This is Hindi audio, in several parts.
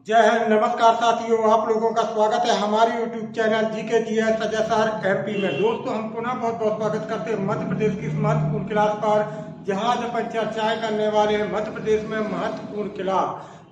जय हिंद। नमस्कार साथियों, आप लोगों का स्वागत है हमारे YouTube चैनल जीके जीएस सजासार एमपी में। दोस्तों, हम पुनः बहुत बहुत स्वागत करते हैं मध्य प्रदेश की इस महत्वपूर्ण क्लास पर, जहां आज अपन चर्चाएं करने वाले हैं मध्य प्रदेश में महत्वपूर्ण किला।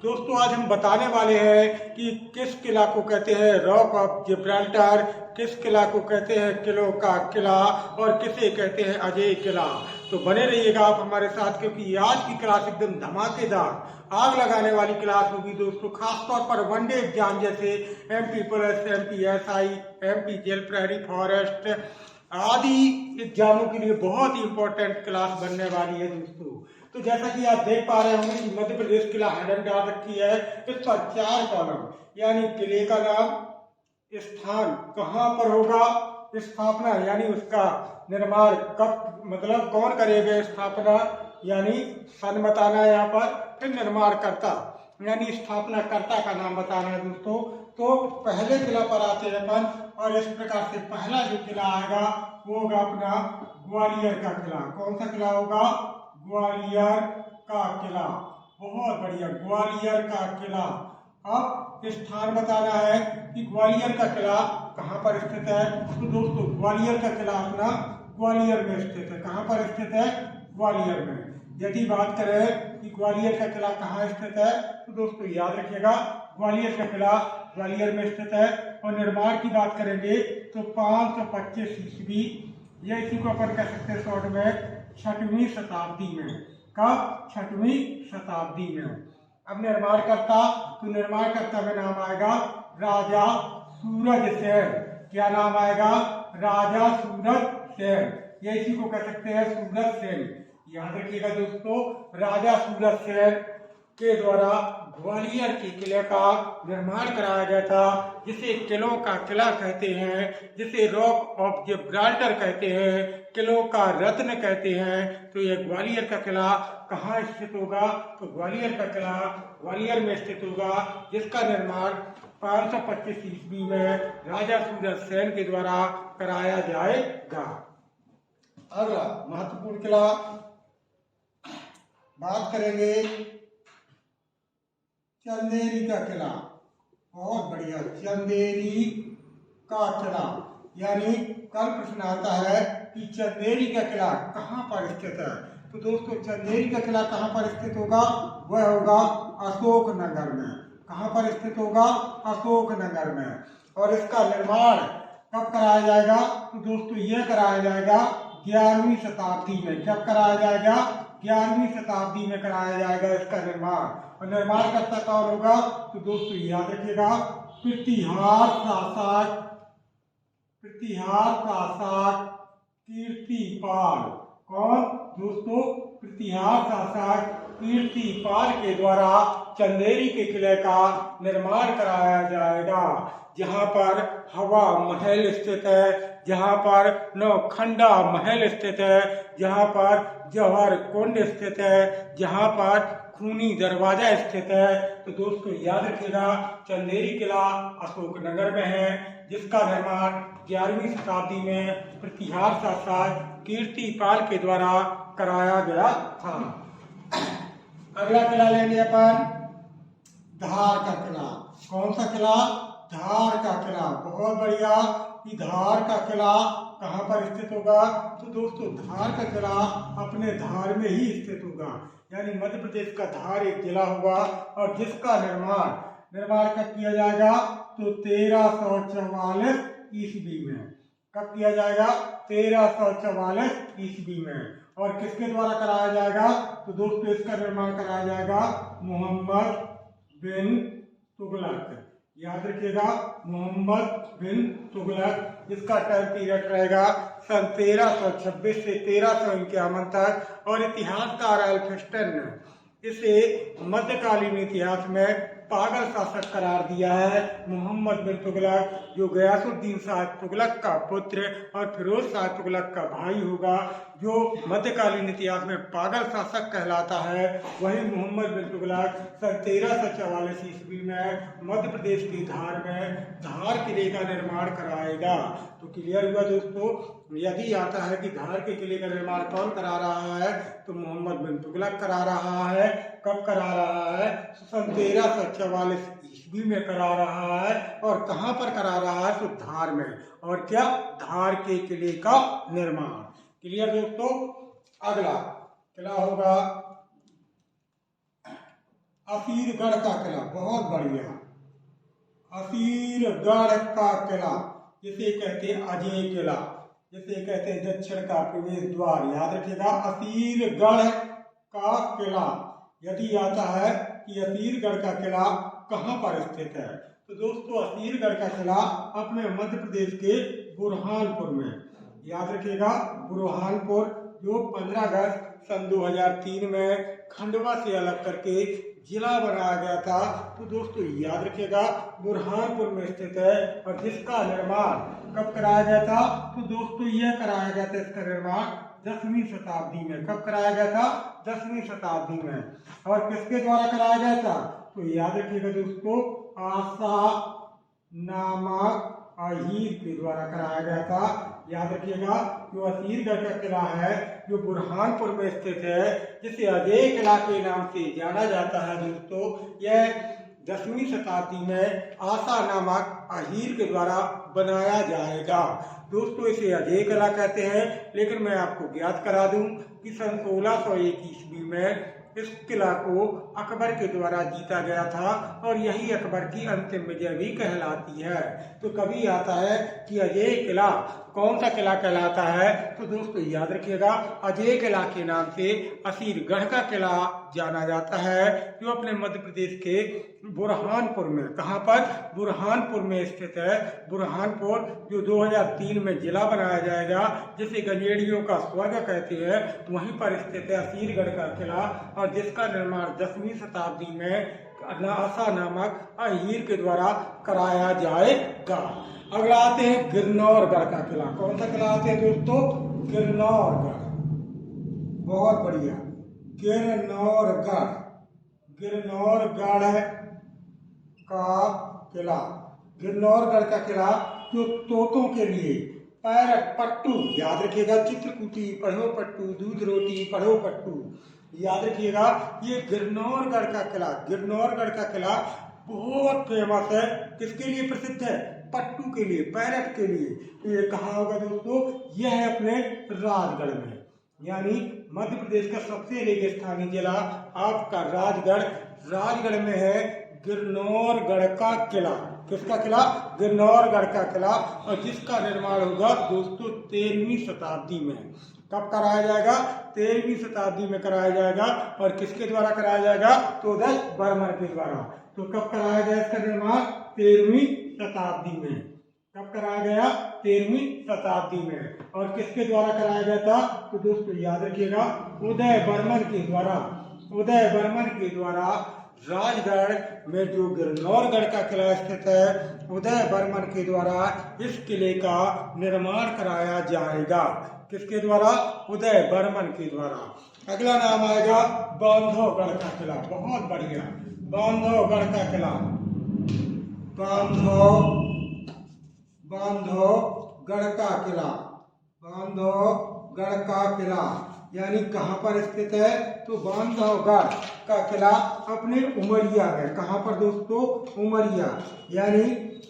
दोस्तों, आज हम बताने वाले हैं कि किस किला को कहते हैं रॉक ऑफ जिब्राल्टर, किस किला को कहते हैं किलों का किला और किसे कहते हैं अजय किला। तो बने रहिएगा आप हमारे साथ, क्योंकि आज की क्लास एकदम धमाकेदार, आग लगाने वाली क्लास होगी दोस्तों। खासतौर पर वनडे एग्जाम जैसे MP police, MP SI, MP jail प्रहरी फॉरेस्ट आदि एग्जामों के लिए बहुत ही इंपॉर्टेंट क्लास बनने वाली है दोस्तों। तो जैसा कि आप देख पा रहे होंगे कि मध्य प्रदेश किला हैडन डाल रखी है। इस पर 4 कॉलम, यानी किले का नाम, स्थान कहाँ पर होगा, स्थापना यानी उसका निर्माण कब, मतलब कौन करेगा स्थापना, यानी सन बताना है यहाँ पर, फिर निर्माण करता यानी स्थापना कर्ता का नाम बताना है दोस्तों। तो पहले किला पर आते हैं अपन, और इस प्रकार से पहला जो किला आएगा वो होगा अपना ग्वालियर का किला। कौन सा किला होगा? ग्वालियर का किला। बहुत बढ़िया, ग्वालियर का किला। अब स्थान बताना है कि ग्वालियर का किला कहाँ पर स्थित है। तो दोस्तों, ग्वालियर का किला अपना ग्वालियर में स्थित है। कहाँ पर स्थित है? ग्वालियर में। यदि बात करें कि ग्वालियर का किला कहाँ स्थित है, तो दोस्तों याद रखिएगा, ग्वालियर का किला ग्वालियर में स्थित है। और निर्माण की बात करेंगे तो 525 ईस्वी, या इसी को अपन कह सकते हैं शॉर्ट में 6वीं शताब्दी में। कब? 6वीं शताब्दी में। अब निर्माणकर्ता, तो निर्माणकर्ता में नाम आएगा राजा सूरजसेन। क्या नाम आएगा? राजा सूरजसेन, या इसी को कह सकते हैं सूरजसेन। याद रखिएगा दोस्तों, राजा सूरजसेन के द्वारा ग्वालियर के किले का निर्माण कराया गया था, जिसे किलों का किला कहते हैं, जिसे रॉक ऑफ जिब्राल्टर कहते हैं, किलों का रत्न कहते हैं। तो यह ग्वालियर का किला कहाँ स्थित होगा? तो ग्वालियर का किला ग्वालियर में स्थित होगा, जिसका निर्माण 525 ईस्वी में राजा सूरजसेन के द्वारा कराया जाएगा। अगला महत्वपूर्ण किला बात करेंगे चंदेरी का किला। बहुत बढ़िया, चंदेरी का किला। यानी कल प्रश्न आता है कि चंदेरी का किला कहाँ पर स्थित है। तो दोस्तों, चंदेरी का किला कहाँ पर स्थित होगा? वह होगा अशोकनगर में। कहाँ पर स्थित होगा? अशोकनगर में। और इसका निर्माण कब कराया जाएगा? तो दोस्तों, यह कराया जाएगा 11वीं शताब्दी में। कब कराया जाएगा? 11वीं शताब्दी में कराया जाएगा इसका निर्माण। और निर्माणकर्ता कौन होगा? तो दोस्तों याद रखिएगा, प्रतिहार शासक कीर्तिपाल। कौन दोस्तों? प्रतिहार शासक कीर्तिपाल के द्वारा चंदेरी के किले का निर्माण कराया जाएगा, जहां पर हवा महल स्थित है, जहां पर नौखंडा महल स्थित है, जहां पर जौहर कुंड स्थित है, जहां पर खूनी दरवाजा स्थित है। तो दोस्तों याद रखिएगा, चंदेरी किला अशोकनगर में है, जिसका निर्माण 11वीं शताब्दी में प्रतिहार शासक कीर्तिपाल के द्वारा कराया गया था। अगला किला लेंगे अपन धार का किला। कौन सा किला? धार का किला। बहुत बढ़िया, कि धार का किला कहाँ पर स्थित होगा? तो दोस्तों, धार का किला अपने धार में ही स्थित होगा, यानी मध्य प्रदेश का धार एक जिला होगा, और जिसका निर्माण कब किया जाएगा? तो 1344 ईस्वी में। कब किया जाएगा? 1344 ईस्वी में। और किसके द्वारा कराया जाएगा? तो दोस्तों, इसका निर्माण कराया जाएगा मोहम्मद बिन तुगलक। याद रखिएगा, मोहम्मद बिन तुगलक। इसका टाइम पीरियड रहेगा सन 1326 से 1351 तक। और इतिहासकार एल्फिंस्टन ने इसे मध्यकालीन इतिहास में पागल शासक करार दिया है। मोहम्मद बिन तुगलक, जो गयासुद्दीन शाह तुगलक का पुत्र और फिरोज शाह तुगलक का भाई होगा, जो मध्यकालीन इतिहास में पागल शासक कहलाता है, वही मोहम्मद बिन तुगलक सन 1344 ईस्वी में मध्य प्रदेश की धार में धार किले का निर्माण कराएगा। तो क्लियर हुआ दोस्तों। यदि आता है कि धार के किले का निर्माण कौन करा रहा है, तो मोहम्मद बिन तुगलक करा रहा है। कब करा रहा है? सन 1344 ईस्वी में करा रहा है। और कहाँ पर करा रहा है? तो धार में। और क्या? धार के किले का निर्माण। क्लियर दोस्तों। अगला किला होगा असीरगढ़ का किला। बहुत बढ़िया। असीरगढ़ का किला, जिसे कहते हैं अजय किला, जिसे कहते हैं दक्षिण का प्रवेश द्वार। याद रखिएगा, असीरगढ़ का किला। यदि आता है कि असीरगढ़ का किला कहाँ पर स्थित है, तो दोस्तों असीरगढ़ का किला अपने मध्य प्रदेश के बुरहानपुर में। याद रखिएगा, बुरहानपुर, जो 15 अगस्त सन 2003 में खंडवा से अलग करके जिला बनाया गया था। तो दोस्तों याद रखिएगा, बुरहानपुर में स्थित है। और जिसका निर्माण कब कराया गया था? तो दोस्तों यह कराया गया था, इसका निर्माण 10वीं शताब्दी में। कब कराया गया था? 10वीं शताब्दी में। और किसके द्वारा कराया गया था? तो याद रखिएगा दोस्तों, आशा नामक अहीर के द्वारा कराया गया था। याद रखिएगा, जो असीरगढ़ का किला है, जो बुरहानपुर में स्थित है, जिसे अजय किला के नाम से जाना जाता है दोस्तों, यह 10वीं शताब्दी में आशा नामक अहीर के द्वारा बनाया जाएगा। दोस्तों इसे अजय किला कहते हैं। लेकिन मैं आपको ज्ञात करा दूं कि सन 1601 ईस्वी में इस किला को अकबर के द्वारा जीता गया था। और यही अकबर की अंतिम विजय भी कहलाती है। तो कभी आता है कि अजय किला कौन सा किला कहलाता है, तो दोस्तों याद रखिएगा, अजय किला के नाम से असीरगढ़ का किला जाना जाता है, जो अपने मध्य प्रदेश के बुरहानपुर में, कहाँ पर? बुरहानपुर में स्थित है। बुरहानपुर जो 2003 में जिला बनाया जाएगा, जिसे गंजेड़ियों का स्वर्ग कहते हैं, वहीं पर स्थित है असीरगढ़ का किला। और जिसका निर्माण 10वीं शताब्दी में आशा नामक अहीर के द्वारा कराया जाएगा। अगला आते हैं गिरनौरगढ़ का किला। कौन सा किला आते हैं दोस्तों? गिरनौरगढ़। बहुत बढ़िया। गिरनौरगढ़, गिरनौरगढ़ का किला। गिरनौरगढ़ का किला जो तोतों के लिए पैरट, पट्टू, याद रखिएगा, चित्रकूटी पढ़ो पट्टू, दूध रोटी पढ़ो पट्टू, याद रखिएगा, ये गिरनौरगढ़ का किला, गिरनौरगढ़ का किला बहुत फेमस है। किसके लिए प्रसिद्ध है? पट्टू के लिए, पैरट के लिए। तो ये कहाँ होगा दोस्तों? यह है अपने राजगढ़ में। यानी मध्य प्रदेश का सबसे रेगिस्तानी जिला आपका राजगढ़, राजगढ़ में है गिरनौरगढ़ का किला। किसका किला? गिरनौरगढ़ का किला। और जिसका निर्माण होगा दोस्तों 13वीं शताब्दी में। कब कराया जाएगा? 13वीं शताब्दी में कराया जाएगा। और किसके द्वारा कराया जाएगा? तो उदय बर्मन के द्वारा। तो कब कराया गया इसका निर्माण? 13वीं शताब्दी में। कब कराया गया? 13वीं शताब्दी में। और किसके द्वारा कराया गया था? तो दोस्तों याद रखिएगा, उदय बर्मन के द्वारा। उदय बर्मन के द्वारा राजगढ़ में जो गिरनौरगढ़ का किला स्थित है, उदय बर्मन के द्वारा इस किले का निर्माण कराया जाएगा। किसके द्वारा? उदय बर्मन के द्वारा। अगला नाम आएगा बांधवगढ़ का किला। बहुत बढ़िया। बांधवगढ़ का किला, बांधवगढ़ का किला, बांधवगढ़ का किला यानी कहाँ पर स्थित है? तो बांधवगढ़ का किला अपने उमरिया में। कहाँ पर दोस्तों? उमरिया। यानी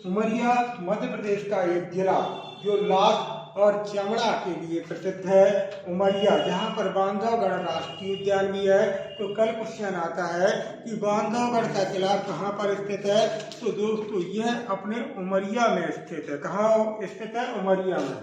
उमरिया मध्य प्रदेश का एक जिला जो लाख और चमड़ा के लिए प्रसिद्ध है। उमरिया, जहाँ पर बांधवगढ़ राष्ट्रीय उद्यान भी है। तो कल क्वेश्चन आता है कि बांधवगढ़ का किला कहाँ पर स्थित है? तो दोस्तों यह अपने उमरिया में स्थित है। कहाँ स्थित है? उमरिया में।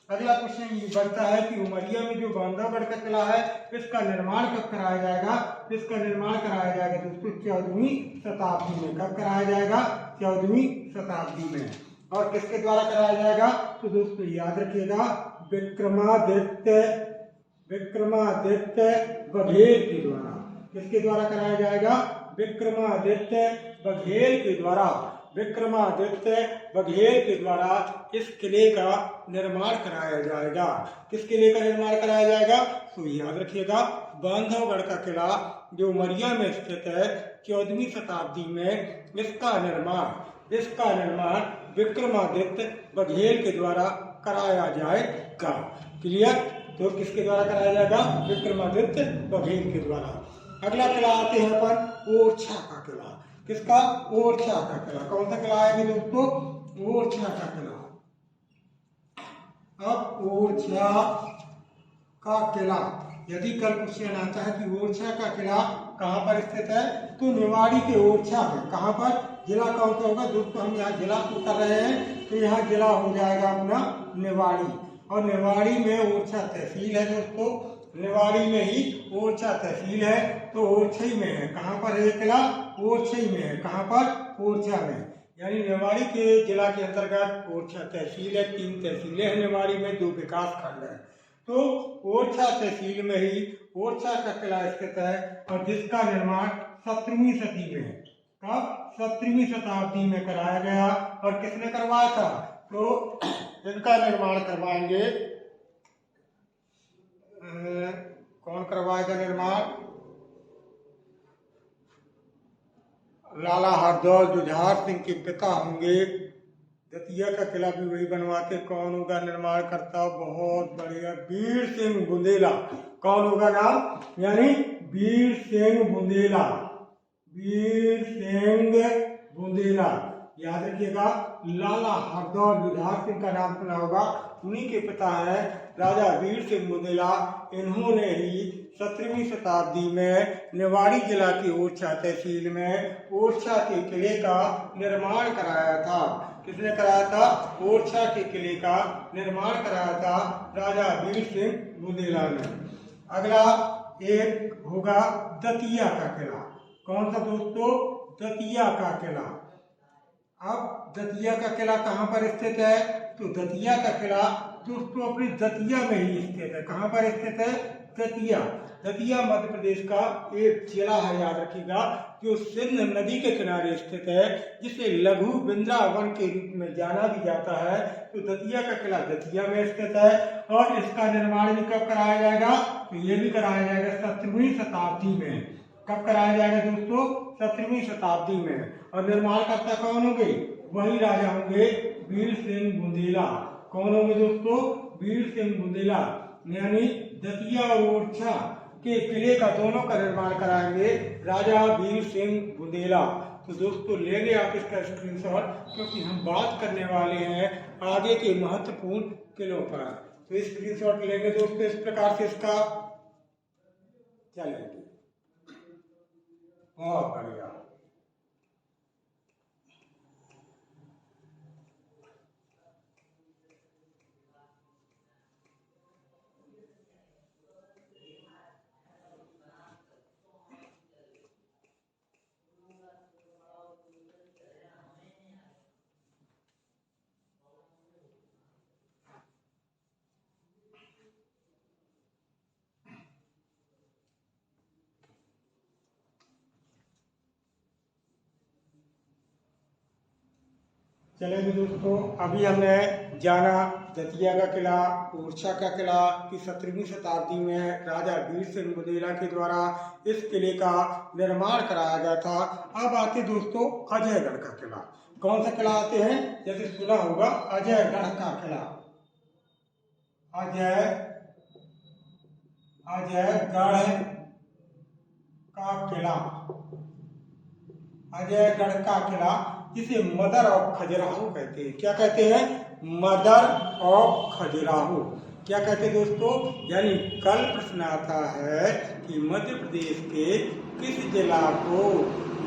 अगला क्वेश्चन ये बनता है कि उमरिया में जो बांधवगढ़ का किला है, इसका निर्माण कब कराया जाएगा? इसका निर्माण कराया जाएगा दोस्तों 14वीं शताब्दी में। कब कराया जाएगा? 14वीं शताब्दी में। और किसके द्वारा कराया जाएगा? तो दोस्तों याद रखिएगा, विक्रमादित्य बघेल के द्वारा। किसके द्वारा कराया जाएगा? विक्रमादित्य बघेल के द्वारा। विक्रमादित्य बघेल के द्वारा इस किले का निर्माण कराया जाएगा। किस किले का निर्माण कराया जाएगा? तो याद रखिएगा, बांधवगढ़ का किला जो उमरिया में स्थित है, 14वीं शताब्दी में इसका निर्माण विक्रमादित्य बघेल के द्वारा कराया जाएगा। क्लियर? तो किसके द्वारा कराया जाएगा? विक्रमादित्य बघेल के द्वारा। अगला किला आते हैं अपन ओरछा का किला। किसका? ओरछा का किला। कौन सा किला आएगा दोस्तों? ओरछा का किला। अब ओरछा का किला, यदि कल क्वेश्चन आता है कि ओरछा का किला कहाँ पर स्थित है, तो निवाड़ी के ओरछा में। कहाँ पर? जिला कौन सा होगा दोस्तों? हम यहाँ जिला को कर रहे हैं, तो यहाँ जिला हो जाएगा अपना निवाड़ी। और निवाड़ी में ओरछा तहसील है दोस्तों, निवाड़ी में ही ओरछा तहसील है, तो ओरछई में है। कहाँ पर है किला? ओरछई में है। कहाँ पर? ओरछा में। यानी निवाड़ी के जिला के अंतर्गत ओरछा तहसील है। 3 तहसीलें हैं निवाड़ी में, 2 विकास खंड है। तो ओरछा तहसील में ही ओरछा का किला स्थित है, और जिसका निर्माण 17वीं सदी में, कब? 17वीं शताब्दी में कराया गया। और किसने करवाया था? तो इनका निर्माण करवाएंगे, कौन करवाएगा निर्माण? लाला हरदौल जुझार सिंह के पिता होंगे। दतिया का किला भी वही बनवाते। कौन होगा निर्माण करता? बहुत बढ़िया, वीर सिंह बुंदेला। कौन होगा नाम? यानी वीर सिंह बुंदेला। वीर सिंह बुंदेला, याद रखिएगा। लाला हरदौल जुझार सिंह का नाम सुना होगा, उन्हीं के पिता है राजा वीर सिंह बुंदेला। इन्होंने ही 17वीं शताब्दी में निवाड़ी जिला की ओरछा तहसील में ओरछा के किले का निर्माण कराया था। किसने कराया था? ओरछा के किले का निर्माण कराया था राजा वीर सिंह बुंदेला ने। अगला एक होगा दतिया का किला। कौन सा दोस्तों? दतिया का किला। अब दतिया का किला कहाँ पर स्थित है? तो दतिया का किला दोस्तों अपनी दतिया में ही स्थित है। कहाँ पर स्थित है? दतिया। दतिया मध्य प्रदेश का एक जिला है, याद रखिएगा, जो सिंध नदी के किनारे स्थित है, जिसे लघु वृंदावन के रूप में जाना भी जाता है। तो दतिया का किला दतिया में स्थित है, और इसका निर्माण भी कब कराया जाएगा? तो ये भी कराया जाएगा 17वीं शताब्दी में। कब कराया जाएगा दोस्तों? 17वीं शताब्दी में। और निर्माण करता कौन होंगे? वही राजा होंगे वीर सिंह बुंदेला। कौन होंगे दोस्तों? वीर सिंह बुंदेला। यानी दतिया और ओरछा के किले का दोनों का निर्माण कराएंगे राजा वीर सिंह बुंदेला। तो दोस्तों लेंगे आप इसका स्क्रीनशॉट, क्योंकि हम बात करने वाले हैं आगे के महत्वपूर्ण किलों पर। तो स्क्रीनशॉट लेंगे दोस्तों इस प्रकार से इसका। चलेंगे, बहुत बढ़िया। चलेंगे दोस्तों, अभी हमने जाना दतिया का किला, ओरछा का किला कि 17वीं शताब्दी में राजा वीर सिंह बुंदेला के द्वारा इस किले का निर्माण कराया गया था। अब आते दोस्तों अजयगढ़ का किला। कौन सा किला आते हैं? जैसे सुना होगा अजयगढ़ का किला। अजयगढ़ का किला, अजयगढ़ का किला, जिसे मदर ऑफ खजुराहो कहते हैं। क्या कहते हैं? Mother of Khajuraho. क्या कहते हैं दोस्तों? यानी कल प्रश्न आता है कि मध्य प्रदेश के किस जिला को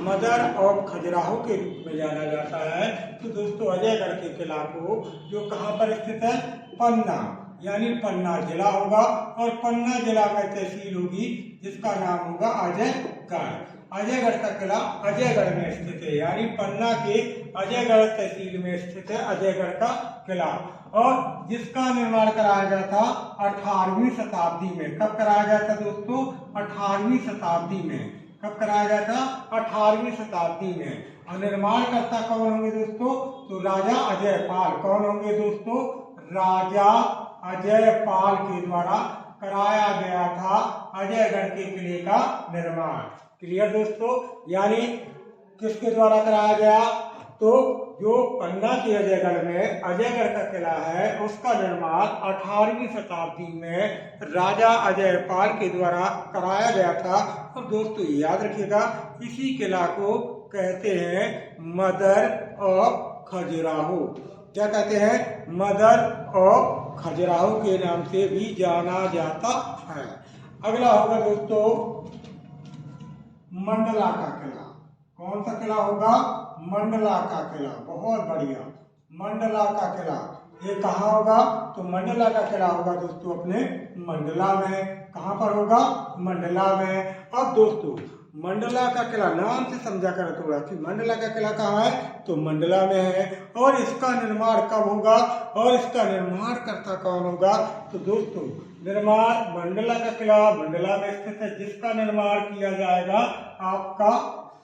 मदर ऑफ खजुराहो के रूप में जाना जाता है? तो दोस्तों अजयगढ़ के किला को, जो कहाँ पर स्थित है? पन्ना, यानी पन्ना जिला होगा, और पन्ना जिला में तहसील होगी जिसका नाम होगा अजयगढ़। अजयगढ़ का किला अजयगढ़ में स्थित है, यानी पन्ना के अजयगढ़ तहसील में स्थित है अजयगढ़ का किला। और जिसका निर्माण कराया गया था 18वीं शताब्दी में। कब कराया गया था दोस्तों? 18वीं शताब्दी में। कब कराया गया था? 18वीं शताब्दी में। और निर्माणकर्ता कौन होंगे दोस्तों? तो राजा अजयपाल। कौन होंगे दोस्तों? राजा अजयपाल के द्वारा कराया गया था अजयगढ़ के किले का निर्माण। क्लियर दोस्तों? यानी किसके द्वारा कराया गया? तो जो पन्ना के अजयगढ़ में अजयगढ़ का किला है, उसका निर्माण 18वीं शताब्दी में राजा अजयपाल के द्वारा कराया गया था। और दोस्तों याद रखिएगा, इसी किला को कहते हैं मदर ऑफ खजुराहो। क्या कहते हैं? मदर ऑफ खजुराहो के नाम से भी जाना जाता है। अगला होगा दोस्तों मंडला का किला। कौन सा किला होगा? मंडला का किला। बहुत बढ़िया, मंडला का किला। ये कहाँ होगा? तो मंडला का किला होगा दोस्तों अपने मंडला में। कहाँ पर होगा? मंडला में। अब दोस्तों मंडला का किला नाम से समझा कर थोड़ा कि मंडला का किला कहाँ है? तो मंडला में है। और इसका निर्माण कब होगा और इसका निर्माण करता कौन होगा? तो दोस्तों निर्माण मंडला का किला मंडला में स्थित है, जिसका निर्माण किया जाएगा आपका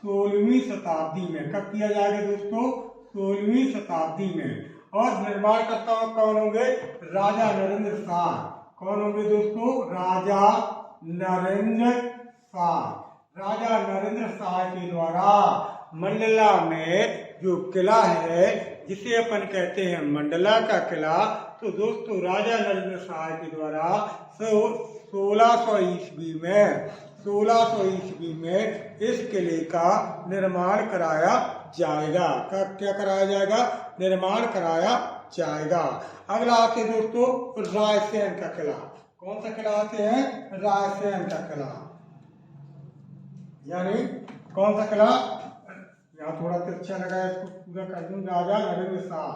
16वीं शताब्दी में। कब किया जाएगा दोस्तों? 16वीं शताब्दी में। और निर्माण करता कौन होंगे? राजा नरेंद्र शाह। कौन होंगे दोस्तों? राजा नरेंद्र शाह। राजा नरेंद्र शाह के द्वारा मंडला में जो किला है जिसे अपन कहते हैं मंडला का किला, तो दोस्तों राजा नरेंद्र शाह के द्वारा 1600 ईस्वी में इस किले का निर्माण कराया जाएगा। क्या कराया जाएगा? निर्माण कराया जाएगा। अगला आते हैं दोस्तों रायसेन का किला। कौन सा किला आते हैं? रायसेन का किला। यानी कौन सा किला? यहाँ थोड़ा तिरछा लगा है, इसको पूरा कर दूं। राजा नरेंद्र शाह,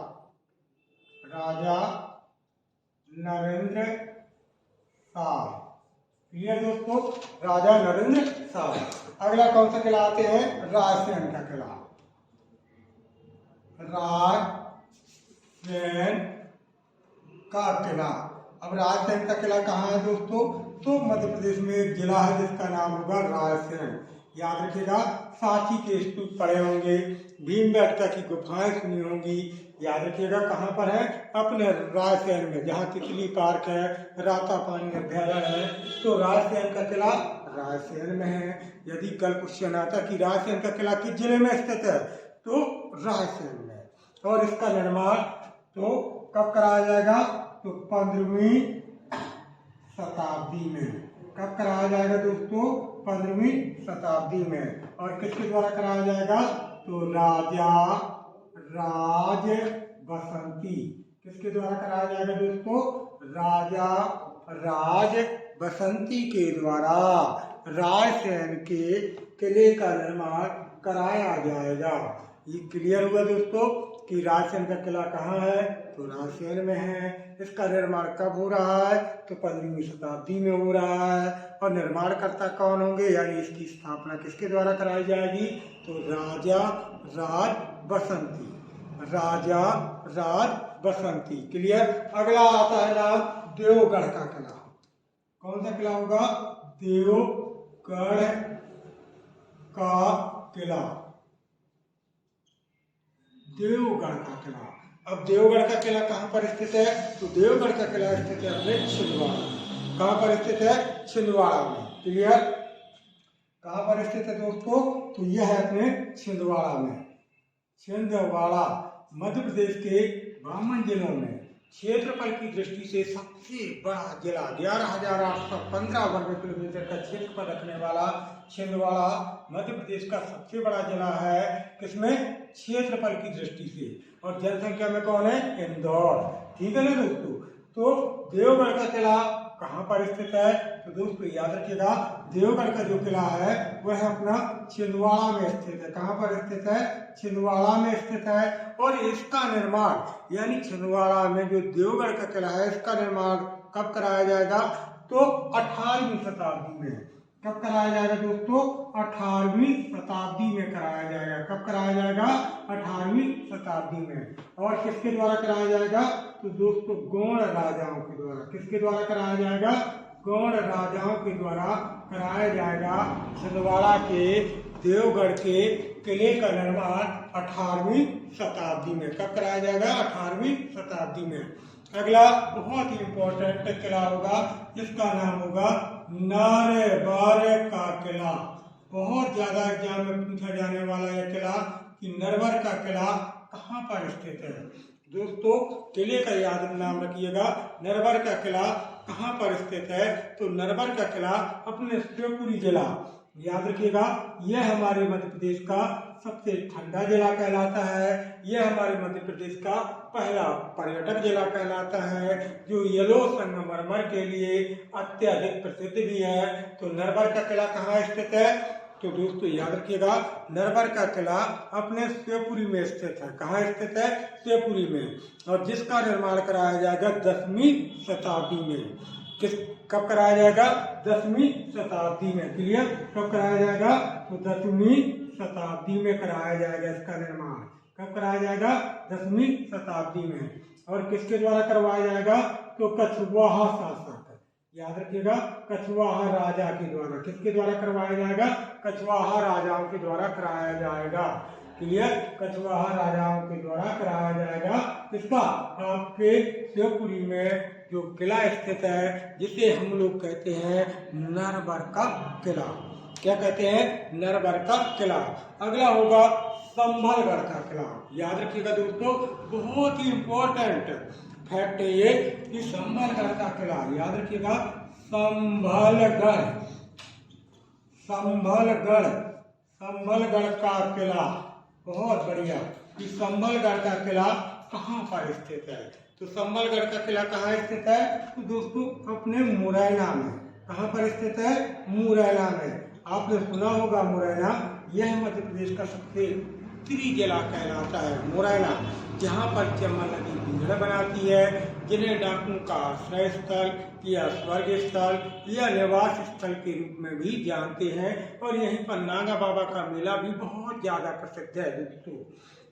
राजा नरेंद्र शाह। क्लियर दोस्तों? राजा नरेंद्र शाह। अगला कौन सा किला आते हैं? रायसेन का किला। रायसेन का किला। अब रायसेन का किला कहाँ है दोस्तों? तो मध्य प्रदेश में एक जिला है जिसका नाम होगा रायसेन। याद रखिएगा, सांची के स्तूप पड़े होंगे, भीमबेटका की गुफाएं सुनी होंगी। याद रखिएगा कहाँ पर है? अपने रायसेन में, जहाँ तितली पार्क है, राता पानी अभ्यारण्य है, तो रायसेन का किला रायसेन में है। यदि कल क्वेश्चन आता कि रायसेन का किला किस जिले में स्थित है, तो रायसेन में। और इसका निर्माण तो कब कराया जाएगा? तो 15वीं शताब्दी में। कब कराया जाएगा दोस्तों? 15वीं शताब्दी में। और किसके द्वारा कराया जाएगा? तो राजा राज बसंती। किसके द्वारा कराया जाएगा दोस्तों? राजा राज बसंती के द्वारा रायसेन के किले का निर्माण कराया जाएगा। ये क्लियर हुआ दोस्तों कि रायसेन का किला कहाँ है? तो रायसेन में है। इसका निर्माण कब हो रहा है? तो 15वीं शताब्दी में हो रहा है। और निर्माणकर्ता कौन होंगे, यानी इसकी स्थापना किसके द्वारा कराई जाएगी? तो राजा राज बसंती। राजा राज बसंती। क्लियर? अगला आता है नाम देवगढ़ का किला। कौन सा किला होगा? देवगढ़ का किला। देवगढ़ का किला। अब देवगढ़ का किला कहाँ पर स्थित है? तो देवगढ़ का किला स्थित है अपने छिंदवाड़ा। कहाँ पर स्थित है? छिंदवाड़ा में। क्लियर? कहाँ पर स्थित है दोस्तों? तो यह है अपने छिंदवाड़ा में। छिंदवाड़ा मध्य प्रदेश के 52 जिलों में क्षेत्रफल की दृष्टि से सबसे बड़ा जिला, 11,815 वर्ग किलोमीटर का क्षेत्रफल रखने वाला छिंदवाड़ा मध्य प्रदेश का सबसे बड़ा जिला है। किसमें? क्षेत्रफल की दृष्टि से। और जनसंख्या में कौन है? इंदौर। ठीक है ना दोस्तों? तो देवगढ़ का किला कहाँ पर स्थित है? तो दोस्तों याद रखिएगा, देवगढ़ का जो किला है वह अपना छिंदवाड़ा में स्थित है। कहाँ पर स्थित है? छिंदवाड़ा में स्थित है। और इसका निर्माण, यानी छिंदवाड़ा में जो देवगढ़ का किला है, इसका निर्माण कब कराया जाएगा? तो 18वीं शताब्दी में। कब कराया जाएगा दोस्तों? 18वीं शताब्दी में कराया जाएगा। कब कराया जाएगा? 18वीं शताब्दी में। और किसके द्वारा कराया जाएगा? तो दोस्तों गौड़ राजाओं के द्वारा। किसके द्वारा कराया जाएगा? गौड़ राजाओं के द्वारा कराया जाएगा। छिंदवाड़ा के देवगढ़ के किले का निर्माण 18वीं शताब्दी में। कब कराया जाएगा? 18वीं शताब्दी में। अगला बहुत ही इंपॉर्टेंट किला होगा, जिसका नाम होगा नरवर का किला। बहुत ज्यादा एग्जाम में पूछा जाने वाला यह किला कि नरवर का किला कहाँ पर स्थित है। दोस्तों किले का याद नाम रखिएगा, नरवर का किला कहाँ पर स्थित है? तो नरवर का किला अपने शिवपुरी जिला, याद रखिएगा, यह हमारे मध्य प्रदेश का सबसे ठंडा जिला कहलाता है। यह हमारे मध्य प्रदेश का पहला पर्यटक जिला कहलाता है, जो येलो संगमरमर के लिए अत्यधिक प्रसिद्ध भी है। तो नरवर का किला कहाँ स्थित है? तो दोस्तों याद रखिएगा, नरवर का किला अपने शिवपुरी में स्थित है। कहाँ स्थित है? शिवपुरी में। और जिसका निर्माण कराया जाएगा 10वीं शताब्दी में। कब कराया जाएगा? 10वीं शताब्दी में। क्लियर? कब कराया जाएगा? तो 10वीं शताब्दी में कराया जाएगा इसका निर्माण। कब कराया जाएगा? 10वीं शताब्दी में। और किसके द्वारा करवाया जाएगा? तो कछवाहा शासक, याद रखिएगा, कछवाहा राजा के द्वारा। किसके द्वारा करवाया जाएगा? कछवाहा राजाओं के द्वारा कराया जाएगा। क्लियर? कछवाहा राजाओं के द्वारा कराया जाएगा। किसका? आपके शिवपुरी में जो किला स्थित है, जिसे हम लोग कहते हैं नरवर का किला। क्या कहते हैं? नरवर का किला। अगला होगा संभलगढ़ का किला। याद रखिएगा दोस्तों, बहुत ही इंपॉर्टेंट फैक्ट है ये कि संभलगढ़ का किला, याद रखिएगा, संभलगढ़, संभलगढ़, संभलगढ़ का किला। बहुत बढ़िया। कि संभलगढ़ का किला कहाँ पर स्थित है? तो संभलगढ़ का किला कहाँ स्थित है? तो दोस्तों अपने मुरैना में। कहाँ पर स्थित है? मुरैना में। आपने सुना होगा मुरैना, यह मध्य प्रदेश का सबसे उत्तरी जिला कहलाता है मुरैना, जहाँ पर चंबल नदी पिंजड़ा बनाती है, जिन्हें डाकुओं का आश्रय स्थल या स्वर्ग स्थल या निवास स्थल के रूप में भी जानते हैं। और यहीं पर नागा बाबा का मेला भी बहुत ज्यादा प्रसिद्ध है दोस्तों।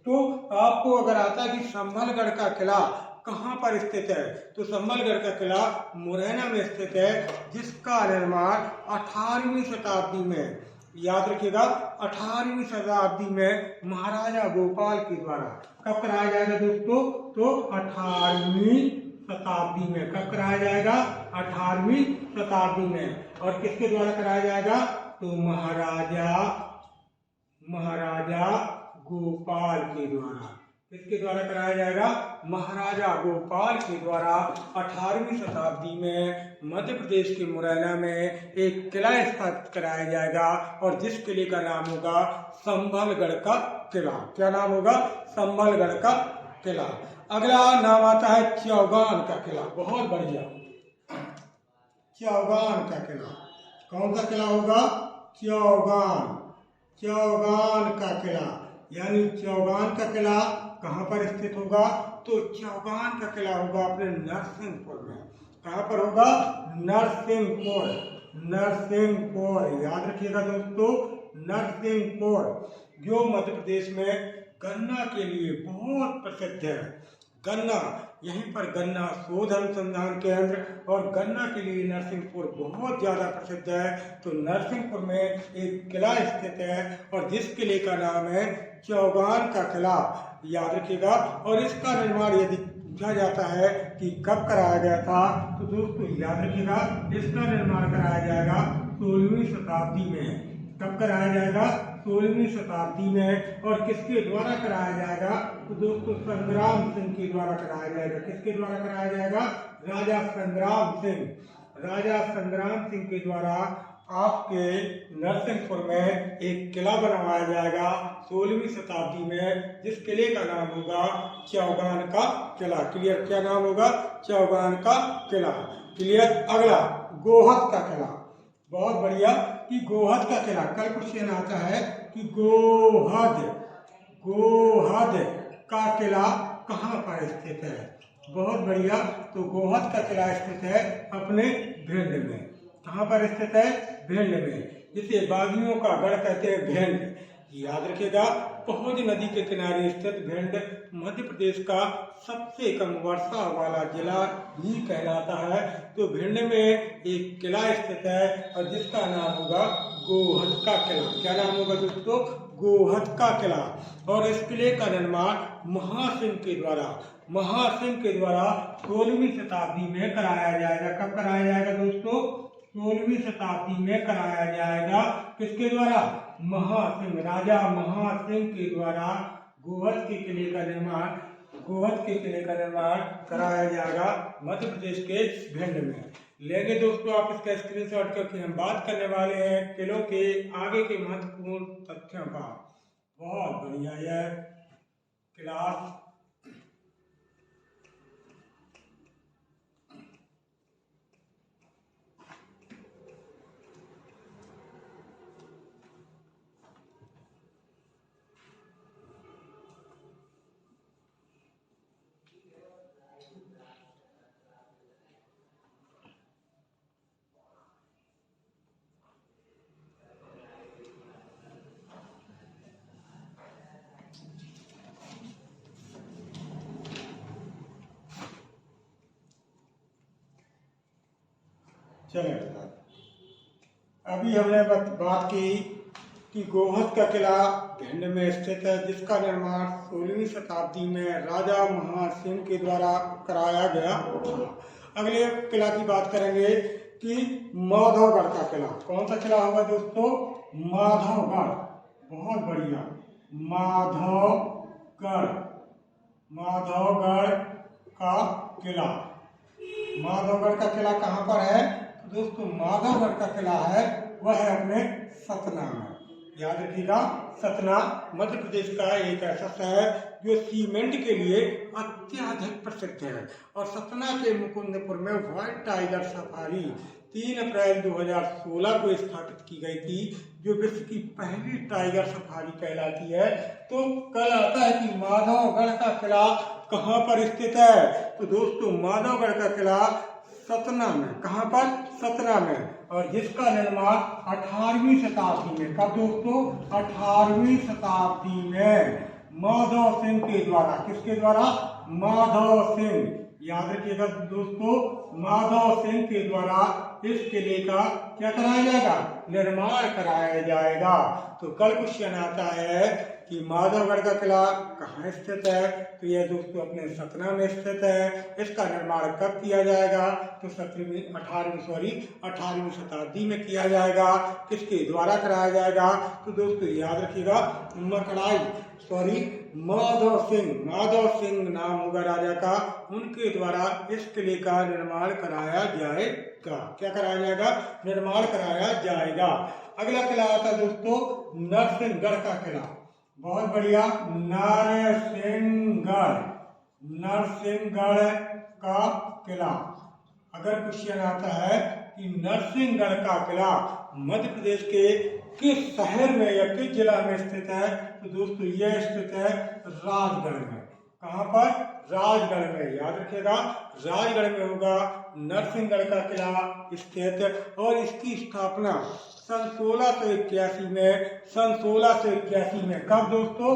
तो आपको अगर आता है कि संभलगढ़ का किला कहाँ पर स्थित है, तो संभलगढ़ का किला मुरैना में स्थित है, जिसका निर्माण 18वीं शताब्दी में, याद रखिएगा, 18वीं शताब्दी में महाराजा गोपाल के द्वारा। कब कराया जाएगा दोस्तों? तो 18वीं शताब्दी में। कब कराया जाएगा? 18वीं शताब्दी में। और किसके द्वारा कराया जाएगा? तो महाराजा गोपाल के द्वारा। किसके द्वारा कराया जाएगा? महाराजा गोपाल के द्वारा 18वीं शताब्दी में मध्य प्रदेश के मुरैना में एक किला स्थापित कराया जाएगा, और जिस किले का नाम होगा संभलगढ़ का किला। क्या नाम होगा? संभलगढ़ का किला। अगला नाम आता है चौगान का किला। बहुत बढ़िया। चौगान का किला। कौन सा किला होगा? चौगान, चौगान का किला। यानी चौगान का किला कहाँ पर स्थित होगा? तो चौगान का किला होगा अपने नरसिंहपुर में। कहाँ पर होगा? नरसिंहपुर, नरसिंहपुर। याद रखिएगा दोस्तों, नरसिंहपुर, जो मध्य प्रदेश में गन्ना के लिए बहुत प्रसिद्ध है। गन्ना, यहीं पर गन्ना शोध अनुसंधान केंद्र और गन्ना के लिए नरसिंहपुर बहुत ज्यादा प्रसिद्ध है। तो नरसिंहपुर में एक किला स्थित है, और जिस किले का नाम है चौगान का किला। याद रखिएगा। और इसका निर्माण यदि पूछा जाता है कि कब कराया गया था, तो दोस्तों याद रखिएगा, इसका निर्माण कराया जाएगा 16वीं शताब्दी में। कब कराया जाएगा? 16वीं शताब्दी में। और किसके द्वारा कराया जाएगा? तो दोस्तों संग्राम सिंह के द्वारा कराया जाएगा। किसके द्वारा कराया जाएगा? राजा संग्राम सिंह, राजा संग्राम सिंह के द्वारा आपके नरसिंहपुर में एक किला बनवाया जाएगा 16वीं शताब्दी में, जिस किले का नाम होगा चौगान का किला। क्लियर? क्या नाम होगा? चौगान का किला। क्लियर? अगला गोहद का किला। बहुत बढ़िया। कि गोहद का किला, कल क्वेश्चन आता है कि गोहद का किला कहाँ पर स्थित है? बहुत बढ़िया। तो गोहद का किला स्थित है अपने भिंड में। कहाँ पर स्थित है? भिंड में, जिसे बागियों का गढ़ कहते हैं, भिंड। याद रखिएगा, पहुंच नदी के किनारे स्थित भिंड मध्य प्रदेश का सबसे कम वर्षा वाला जिला भी कहलाता है। तो भिंड में एक किला स्थित है, और जिसका नाम होगा गोहद का किला। क्या नाम होगा दोस्तों? गोहद का किला। और इस किले का निर्माण महासिंह के द्वारा 16वीं शताब्दी में कराया जाएगा। कब कराया जाएगा दोस्तों? 16वीं शताब्दी में कराया जाएगा। किसके द्वारा? महासिंह, राजा महासिंह के द्वारा गोहद के किले का निर्माण कराया जाएगा मध्य प्रदेश के भिंड में। लेंगे दोस्तों आप इसका स्क्रीनशॉट, क्योंकि हम बात करने वाले हैं किलों के आगे के महत्वपूर्ण तथ्यों का। बहुत बढ़िया यह क्लास चले। अभी हमने बात की कि गोहद का किला भिंड में स्थित है, जिसका निर्माण 16वीं शताब्दी में राजा महासिंह के द्वारा कराया गया था। अगले किला की बात करेंगे कि माधवगढ़ का किला। कौन सा किला होगा दोस्तों? माधवगढ़। बहुत बढ़िया, माधवगढ़। माधवगढ़ का किला। माधवगढ़ का किला कहाँ पर है दोस्तों? माधवगढ़ का किला है वह है अपने सतना में। याद रखिएगा, सतना मध्य प्रदेश का एक ऐसा शहर जो सीमेंट के लिए अत्यधिक प्रसिद्ध है। और सतना के मुकुंदपुर में व्हाइट टाइगर सफारी 3 अप्रैल 2016 को स्थापित की गई थी, जो विश्व की पहली टाइगर सफारी कहलाती है। तो कल आता है कि माधवगढ़ का किला कहाँ पर स्थित है? तो दोस्तों माधवगढ़ का किला सतना में। कहाँ पर? सतना में। और जिसका निर्माण 18वीं शताब्दी में, कब दोस्तों? 18वीं शताब्दी में माधव सिंह के द्वारा। किसके द्वारा? माधव सिंह। याद रखिएगा दोस्तों, माधव सिंह के द्वारा इस किले का क्या कराया जाएगा? निर्माण कराया जाएगा। तो कल क्वेश्चन आता है कि माधवगढ़ का किला कहाँ स्थित है? तो यह दोस्तों अपने सतना में स्थित है। इसका निर्माण कब किया जाएगा? तो 18वीं शताब्दी में किया जाएगा। किसके द्वारा कराया जाएगा? तो दोस्तों याद रखिएगा, माधव सिंह नाम होगा राजा का, उनके द्वारा इस किले का निर्माण कराया जाएगा। क्या कराया जाएगा? निर्माण कराया जाएगा। अगला किला आता है दोस्तों नरसिंहगढ़ का किला। बहुत बढ़िया, नरसिंहगढ़ का किला। अगर क्वेश्चन आता है कि नरसिंहगढ़ का किला मध्य प्रदेश के किस शहर में या किस जिला में स्थित है? तो दोस्तों यह स्थित है राजगढ़ में। कहाँ पर? राजगढ़ में। याद रखिएगा, राजगढ़ में होगा नरसिंहगढ़ का किला स्थित। और इसकी स्थापना सन 1681 में। कब दोस्तों?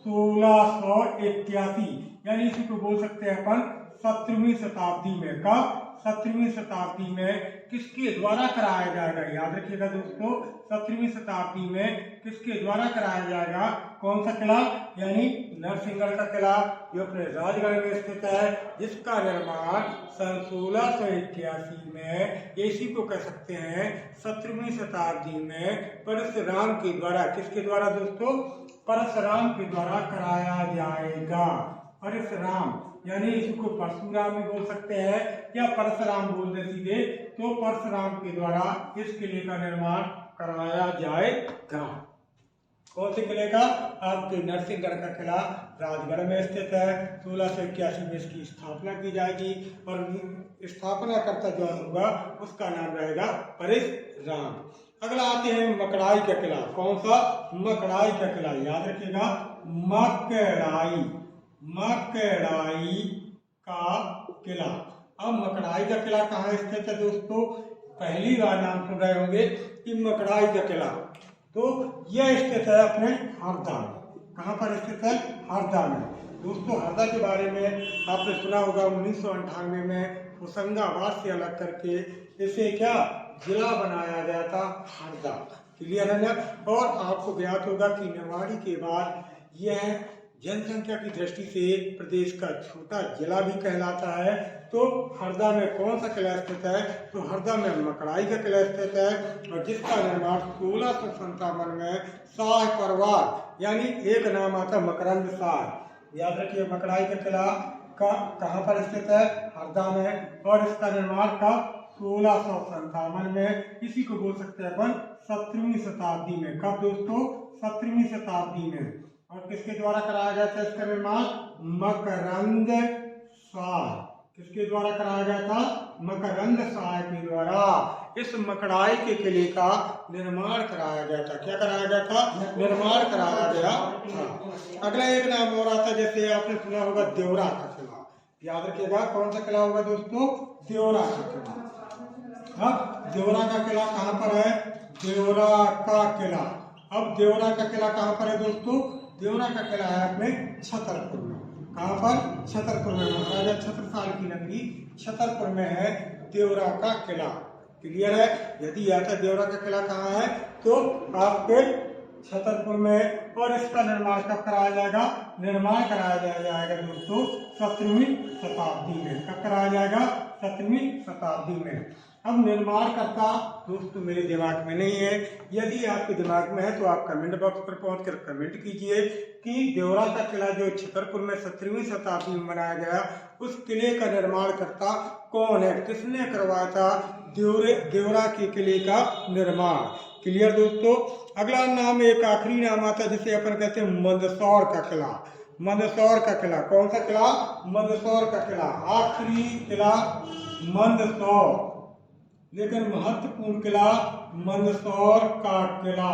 1681, यानी इसी को बोल सकते हैं अपन 17वीं शताब्दी में। कब? 17वीं शताब्दी में। किसके द्वारा कराया जाएगा? याद रखिएगा दोस्तों, 17वीं शताब्दी में किसके द्वारा कराया जाएगा? कौन सा किला? यानी नरसिंहगढ़ का किला, जो अपने राजगढ़ में स्थित है, जिसका निर्माण सन 1681 में, इसी को कह सकते हैं 17वीं शताब्दी में परशुराम के द्वारा। किसके द्वारा दोस्तों? परशुराम के द्वारा कराया जाएगा। परशुराम, यानी इसको परशुराम भी बोल सकते हैं या परशुराम बोल दे सीधे, तो परशुराम के द्वारा इस किले का निर्माण कराया जाएगा। कौन से किले का? आपके नरसिंहगढ़ का किला राजगढ़ में स्थित है। 1681 में इसकी स्थापना की जाएगी और स्थापना करता जो होगा उसका नाम रहेगा परशुराम। अगला आते हैं मकड़ाई का किला। कौन सा? मकड़ाई का किला। याद रखिएगा, मकड़ाई का किला। अब मकड़ाई का किला कहाँ स्थित है दोस्तों? पहली बार नाम सुन रहे होंगे कि मकड़ाई का किला। तो यह स्थित है अपने हरदा में। कहाँ पर स्थित है? हरदा में। दोस्तों हरदा के बारे में आपने सुना होगा, 1998 में होशंगाबाद से अलग करके इसे क्या जिला बनाया गया था, हरदा। क्लियर है ना? और आपको ज्ञात होगा कि निवाड़ी के बाद यह जनसंख्या की दृष्टि से प्रदेश का छोटा जिला भी कहलाता है। तो हरदा में कौन सा किला स्थित है? तो हरदा में मकड़ाई का किला स्थित है, और जिसका निर्माण 1657 में शाह परवार, यानी एक नाम आता मकरंद शाह। याद रखिए, मकड़ाई का किला कहाँ पर स्थित है? हरदा में। और इसका निर्माण का 1657 में, इसी को बोल सकते हैं अपन 17वीं शताब्दी में। कब दोस्तों? 17वीं शताब्दी में। और किसके द्वारा कराया गया था इसका निर्माण? मकरंद शाह। किसके द्वारा कराया गया था? मकरंद शाह के द्वारा इस मकड़ाई के किले का निर्माण कराया गया था। क्या कराया गया था? निर्माण कराया गया था। अगला एक नाम और आता, जैसे आपने सुना होगा देवरा का किला। याद रखिएगा, कौन सा किला होगा दोस्तों? देवरा का किला। अब देवरा का किला कहाँ पर है? देवरा का किला। अब देवरा का किला कहाँ पर है दोस्तों? देवरा का किला है अपने छतरपुर में। कहाँ पर? छतरपुर में। महाराजा छत्रसाल की नगरी छतरपुर में है देवरा का किला। क्लियर है? यदि आता देवरा का किला कहाँ है तो आपके छतरपुर में। और इसका निर्माण कब कराया जाएगा? निर्माण कराया जाएगा दोस्तों 17वीं शताब्दी में। कब कराया जाएगा? 17वीं शताब्दी में। अब निर्माण करता दोस्तों मेरे दिमाग में नहीं है। यदि आपके दिमाग में है तो आप कमेंट बॉक्स पर पहुंचकर कमेंट कीजिए कि देवरा का किला जो छतरपुर में 17वीं शताब्दी में बनाया गया, उस किले का निर्माण करता कौन है? किसने करवाया था देवरा के किले का निर्माण? क्लियर दोस्तों? अगला नाम, एक आखिरी नाम आता है जिसे अपन कहते हैं मंदसौर का किला। मंदसौर का किला। कौन सा किला? मंदसौर का किला। आखिरी किला मंदसौर, लेकिन महत्वपूर्ण किला मंदसौर का किला।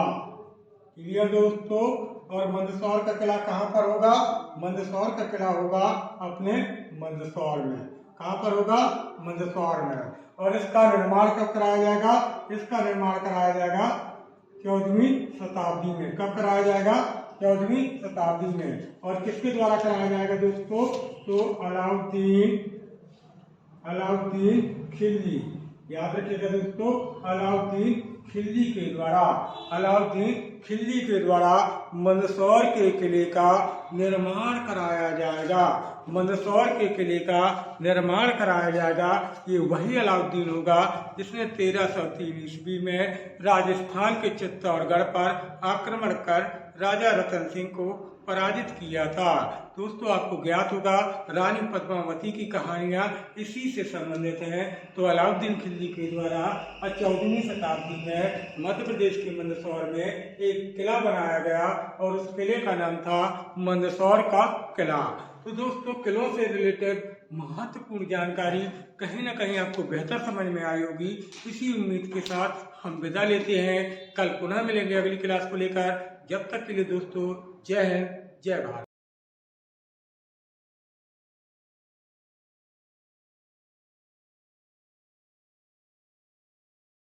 क्लियर दोस्तों? और मंदसौर का किला कहाँ पर होगा? मंदसौर का किला होगा अपने मंदसौर में। कहाँ पर होगा? मंदसौर में। और इसका निर्माण कब कराया जाएगा? इसका निर्माण कराया जाएगा 14वीं शताब्दी में। कब कराया जाएगा? 14वीं शताब्दी में। और किसके द्वारा कराया जाएगा दोस्तों? तो अलाउद्दीन खिलजी। याद रखिएगा दोस्तों, अलाउद्दीन खिलजी के द्वारा। अलाउद्दीन खिलजी के द्वारा मंदसौर के किले का निर्माण कराया जाएगा। मंदसौर के किले का निर्माण कराया जाएगा। ये वही अलाउद्दीन होगा जिसने 1303 ईस्वी में राजस्थान के चित्तौड़गढ़ पर आक्रमण कर राजा रतन सिंह को पराजित किया था। दोस्तों आपको ज्ञात होगा रानी पद्मावती की कहानियां इसी से संबंधित हैं। तो अलाउद्दीन खिलजी के द्वारा 14वीं शताब्दी में मध्य प्रदेश के मंदसौर में एक किला बनाया गया और उस किले का नाम था मंदसौर का किला। तो दोस्तों किलों से रिलेटेड महत्वपूर्ण जानकारी कहीं ना कहीं आपको बेहतर समझ में आई होगी। इसी उम्मीद के साथ हम विदा लेते हैं। कल पुनः मिलेंगे अगली क्लास को लेकर। जब तक के लिए दोस्तों जय हिंद, जय भारत।